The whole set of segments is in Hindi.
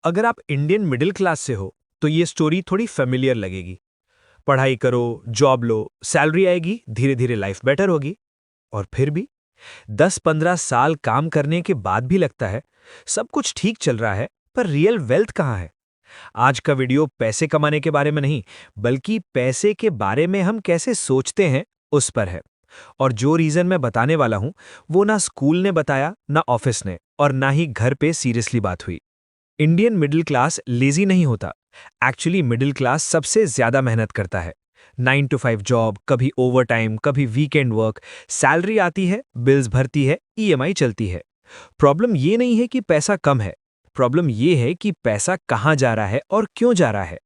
अगर आप इंडियन मिडिल क्लास से हो तो ये स्टोरी थोड़ी फेमिलियर लगेगी। पढ़ाई करो, जॉब लो, सैलरी आएगी, धीरे धीरे लाइफ बेटर होगी। और फिर भी 10-15 साल काम करने के बाद भी लगता है सब कुछ ठीक चल रहा है, पर रियल वेल्थ कहाँ है। आज का वीडियो पैसे कमाने के बारे में नहीं, बल्कि पैसे के बारे में हम कैसे सोचते हैं उस पर है। और जो रीजन मैं बताने वाला हूं वो ना स्कूल ने बताया, ना ऑफिस ने, और ना ही घर पे सीरियसली बात हुई। इंडियन मिडिल क्लास लेजी नहीं होता। एक्चुअली मिडिल क्लास सबसे ज्यादा मेहनत करता है। 9 to 5 जॉब, कभी ओवर टाइम, कभी वीकेंड वर्क। सैलरी आती है, बिल्स भरती है, ईएमआई चलती है। प्रॉब्लम ये नहीं है कि पैसा कम है, प्रॉब्लम ये है कि पैसा कहाँ जा रहा है और क्यों जा रहा है।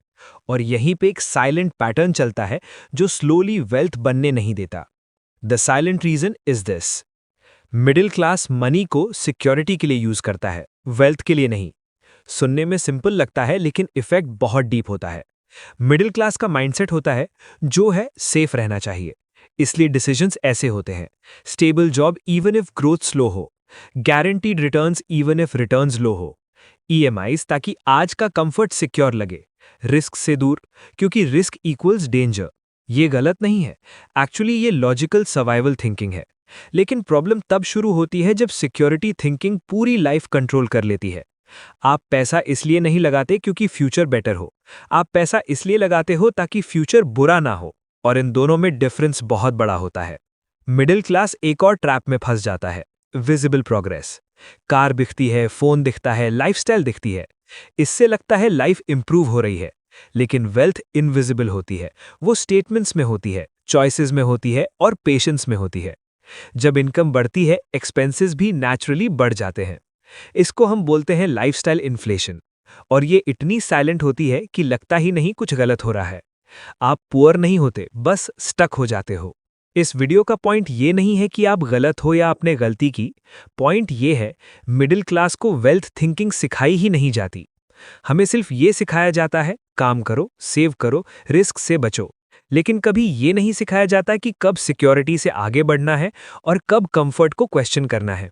और यहीं पे एक साइलेंट पैटर्न चलता है जो स्लोली वेल्थ बनने नहीं देता। The silent reason is this: middle class money को सिक्योरिटी के लिए यूज करता है, वेल्थ के लिए नहीं। सुनने में सिंपल लगता है लेकिन इफेक्ट बहुत डीप होता है। मिडिल क्लास का माइंडसेट होता है जो है सेफ रहना चाहिए, इसलिए डिसीजंस ऐसे होते हैं: stable job even if growth slow हो, guaranteed returns even if returns low हो, ईएमआईज ताकि आज का कंफर्ट सिक्योर लगे, रिस्क से दूर क्योंकि रिस्क इक्वल्स डेंजर। ये गलत नहीं है, एक्चुअली ये लॉजिकल सर्वाइवल थिंकिंग है। लेकिन प्रॉब्लम तब शुरू होती है जब सिक्योरिटी थिंकिंग पूरी लाइफ कंट्रोल कर लेती है। आप पैसा इसलिए नहीं लगाते क्योंकि फ्यूचर बेटर हो, आप पैसा इसलिए लगाते हो ताकि फ्यूचर बुरा ना हो। और इन दोनों में डिफरेंस बहुत बड़ा होता है। मिडिल क्लास एक और ट्रैप में फंस जाता है: विजिबल प्रोग्रेस। कार दिखती है, फोन दिखता है, लाइफस्टाइल दिखती है, इससे लगता है लाइफ इंप्रूव हो रही है। लेकिन वेल्थ इनविजिबल होती है, वो स्टेटमेंट्स में होती है, चॉइसेस में होती है और पेशेंस में होती है। जब इनकम बढ़ती है, एक्सपेंसेस भी नेचुरली बढ़ जाते हैं। इसको हम बोलते हैं लाइफस्टाइल इन्फ्लेशन। और ये इतनी साइलेंट होती है कि लगता ही नहीं कुछ गलत हो रहा है। आप पुअर नहीं होते, बस स्टक हो जाते हो। इस वीडियो का पॉइंट ये नहीं है कि आप गलत हो या आपने गलती की। पॉइंट ये है, मिडिल क्लास को वेल्थ थिंकिंग सिखाई ही नहीं जाती। हमें सिर्फ ये सिखाया जाता है, काम करो, सेव करो, रिस्क से बचो। लेकिन कभी ये नहीं सिखाया जाता कि कब सिक्योरिटी से आगे बढ़ना है और कब कंफर्ट को क्वेश्चन करना है।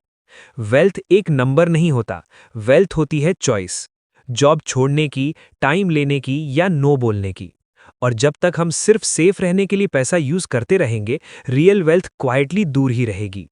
वेल्थ एक नंबर नहीं होता, वेल्थ होती है चॉइस। जॉब छोड़ने की, टाइम लेने की या नो बोलने की। और जब तक हम सिर्फ सेफ रहने के लिए पैसा यूज करते रहेंगे, रियल वेल्थ क्वाइटली दूर ही रहेगी।